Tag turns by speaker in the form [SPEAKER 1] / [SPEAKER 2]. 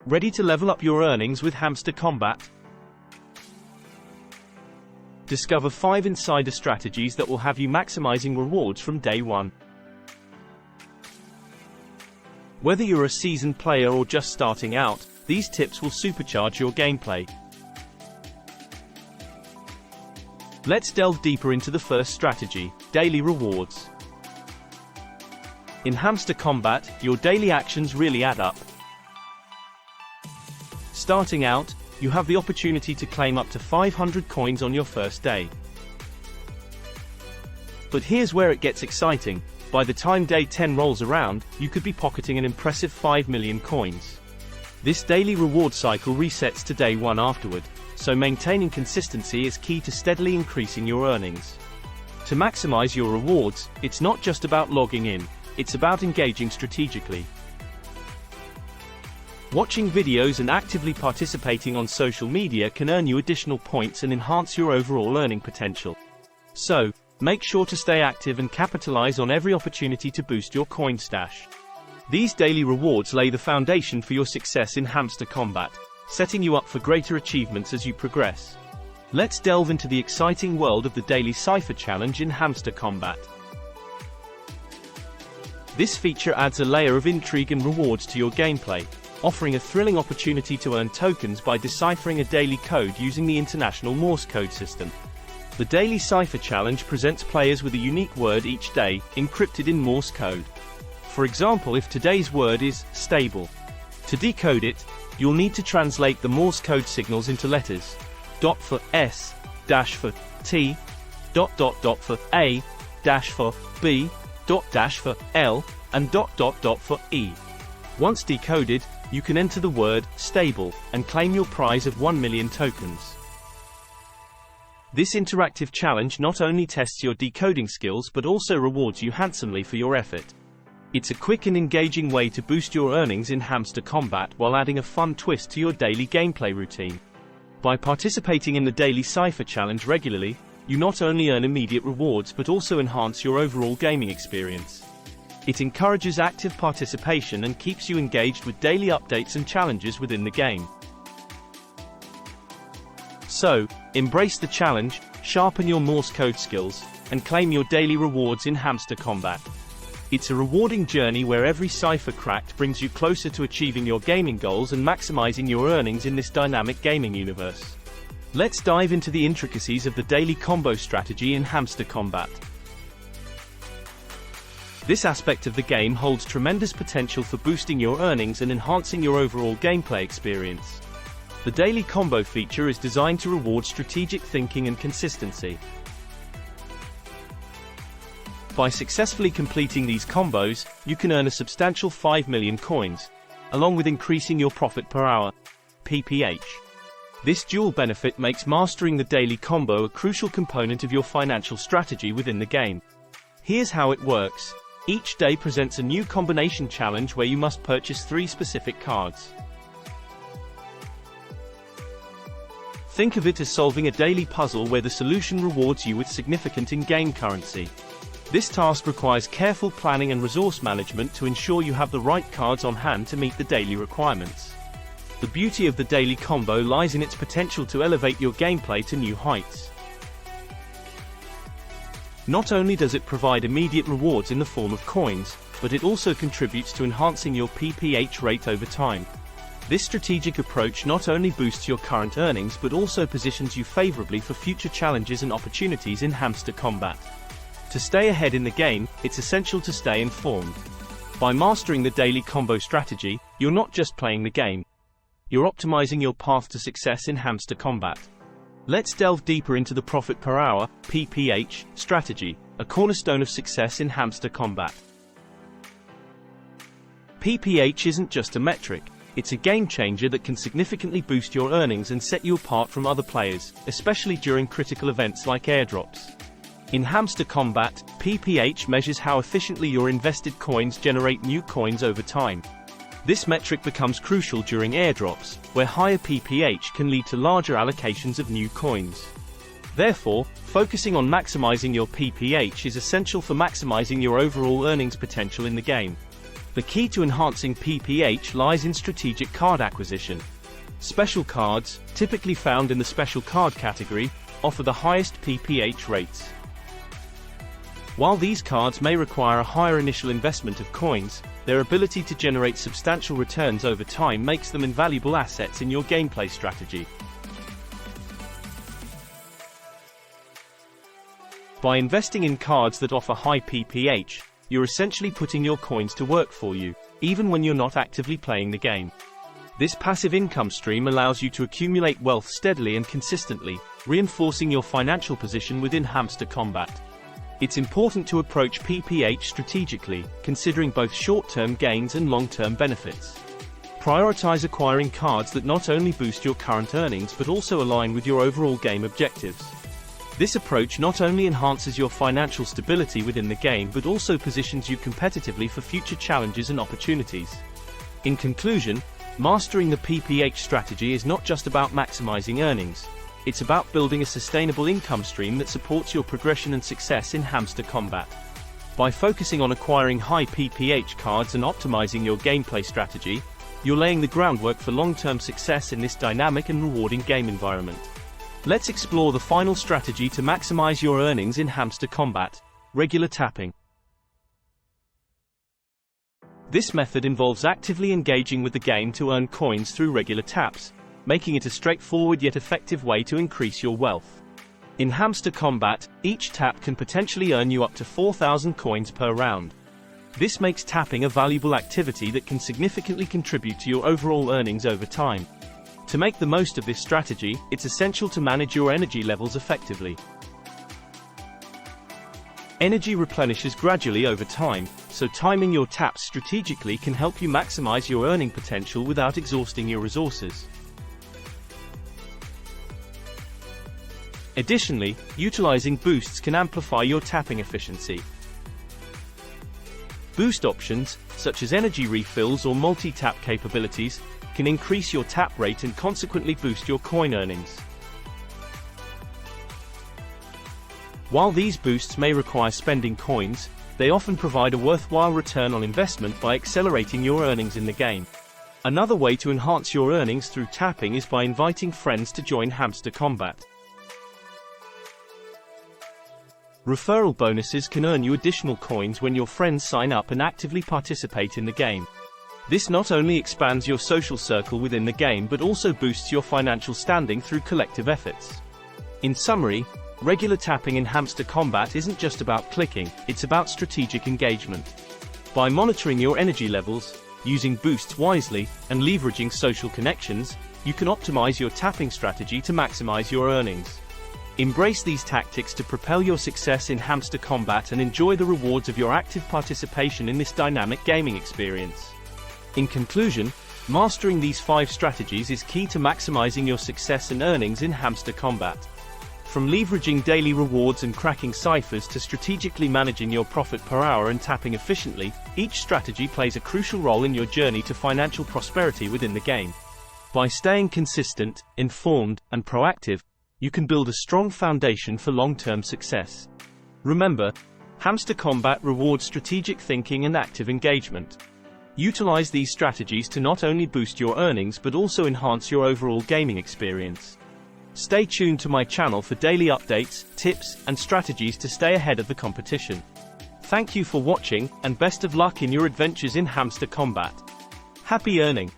[SPEAKER 1] Ready to level up your earnings with Hamster Kombat? Discover 5 insider strategies that will have you maximizing rewards from day one. Whether you're a seasoned player or just starting out, these tips will supercharge your gameplay. Let's delve deeper into the first strategy: daily rewards. In Hamster Kombat, your daily actions really add up. Starting out, you have the opportunity to claim up to 500 coins on your first day. But here's where it gets exciting. By the time day 10 rolls around, you could be pocketing an impressive 5 million coins. This daily reward cycle resets to day 1 afterward, so maintaining consistency is key to steadily increasing your earnings. To maximize your rewards, it's not just about logging in, it's about engaging strategically. Watching videos and actively participating on social media can earn you additional points and enhance your overall earning potential. So, make sure to stay active and capitalize on every opportunity to boost your coin stash. These daily rewards lay the foundation for your success in Hamster Kombat, setting you up for greater achievements as you progress. Let's delve into the exciting world of the daily Cipher challenge in Hamster Kombat. This feature adds a layer of intrigue and rewards to your gameplay, offering a thrilling opportunity to earn tokens by deciphering a daily code using the international Morse code system. The daily Cipher challenge presents players with a unique word each day, encrypted in Morse code. For example, if today's word is stable, to decode it, you'll need to translate the Morse code signals into letters: dot for S, dash for T, dot for A, dash for B, dot dash for L, and dot for E. Once decoded, you can enter the word stable and claim your prize of 1 million tokens. This interactive challenge not only tests your decoding skills but also rewards you handsomely for your effort. It's a quick and engaging way to boost your earnings in Hamster Kombat while adding a fun twist to your daily gameplay routine. By participating in the daily Cipher challenge regularly, you not only earn immediate rewards but also enhance your overall gaming experience. It encourages active participation and keeps you engaged with daily updates and challenges within the game. So, embrace the challenge, sharpen your Morse code skills, and claim your daily rewards in Hamster Kombat. It's a rewarding journey where every cipher cracked brings you closer to achieving your gaming goals and maximizing your earnings in this dynamic gaming universe. Let's dive into the intricacies of the daily combo strategy in Hamster Kombat. This aspect of the game holds tremendous potential for boosting your earnings and enhancing your overall gameplay experience. The daily combo feature is designed to reward strategic thinking and consistency. By successfully completing these combos, you can earn a substantial 5 million coins, along with increasing your profit per hour, PPH. This dual benefit makes mastering the daily combo a crucial component of your financial strategy within the game. Here's how it works. Each day presents a new combination challenge where you must purchase 3 specific cards. Think of it as solving a daily puzzle where the solution rewards you with significant in-game currency. This task requires careful planning and resource management to ensure you have the right cards on hand to meet the daily requirements. The beauty of the daily combo lies in its potential to elevate your gameplay to new heights. Not only does it provide immediate rewards in the form of coins, but it also contributes to enhancing your PPH rate over time. This strategic approach not only boosts your current earnings but also positions you favorably for future challenges and opportunities in Hamster Kombat. To stay ahead in the game, it's essential to stay informed. By mastering the daily combo strategy, you're not just playing the game. You're optimizing your path to success in Hamster Kombat. Let's delve deeper into the profit per hour, PPH, strategy, a cornerstone of success in Hamster Kombat. PPH isn't just a metric, it's a game changer that can significantly boost your earnings and set you apart from other players, especially during critical events like airdrops. In Hamster Kombat, PPH measures how efficiently your invested coins generate new coins over time. This metric becomes crucial during airdrops, where higher PPH can lead to larger allocations of new coins. Therefore, focusing on maximizing your PPH is essential for maximizing your overall earnings potential in the game. The key to enhancing PPH lies in strategic card acquisition. Special cards, typically found in the special card category, offer the highest PPH rates. While these cards may require a higher initial investment of coins, their ability to generate substantial returns over time makes them invaluable assets in your gameplay strategy. By investing in cards that offer high PPH, you're essentially putting your coins to work for you, even when you're not actively playing the game. This passive income stream allows you to accumulate wealth steadily and consistently, reinforcing your financial position within Hamster Kombat. It's important to approach PPH strategically, considering both short-term gains and long-term benefits. Prioritize acquiring cards that not only boost your current earnings but also align with your overall game objectives. This approach not only enhances your financial stability within the game but also positions you competitively for future challenges and opportunities. In conclusion, mastering the PPH strategy is not just about maximizing earnings. It's about building a sustainable income stream that supports your progression and success in Hamster Kombat. By focusing on acquiring high PPH cards and optimizing your gameplay strategy, you're laying the groundwork for long-term success in this dynamic and rewarding game environment. Let's explore the final strategy to maximize your earnings in Hamster Kombat: regular tapping. This method involves actively engaging with the game to earn coins through regular taps, making it a straightforward yet effective way to increase your wealth. In Hamster Kombat, each tap can potentially earn you up to 4,000 coins per round. This makes tapping a valuable activity that can significantly contribute to your overall earnings over time. To make the most of this strategy, it's essential to manage your energy levels effectively. Energy replenishes gradually over time, so timing your taps strategically can help you maximize your earning potential without exhausting your resources. Additionally, utilizing boosts can amplify your tapping efficiency. Boost options, such as energy refills or multi-tap capabilities, can increase your tap rate and consequently boost your coin earnings. While these boosts may require spending coins, they often provide a worthwhile return on investment by accelerating your earnings in the game. Another way to enhance your earnings through tapping is by inviting friends to join Hamster Kombat. Referral bonuses can earn you additional coins when your friends sign up and actively participate in the game. This not only expands your social circle within the game but also boosts your financial standing through collective efforts. In summary, regular tapping in Hamster Kombat isn't just about clicking, it's about strategic engagement. By monitoring your energy levels, using boosts wisely, and leveraging social connections, you can optimize your tapping strategy to maximize your earnings. Embrace these tactics to propel your success in Hamster Kombat and enjoy the rewards of your active participation in this dynamic gaming experience. In conclusion, mastering these 5 strategies is key to maximizing your success and earnings in Hamster Kombat. From leveraging daily rewards and cracking ciphers to strategically managing your profit per hour and tapping efficiently, each strategy plays a crucial role in your journey to financial prosperity within the game. By staying consistent, informed, and proactive, you can build a strong foundation for long-term success. Remember, Hamster Kombat rewards strategic thinking and active engagement. Utilize these strategies to not only boost your earnings but also enhance your overall gaming experience. Stay tuned to my channel for daily updates, tips, and strategies to stay ahead of the competition. Thank you for watching, and best of luck in your adventures in Hamster Kombat. Happy earning!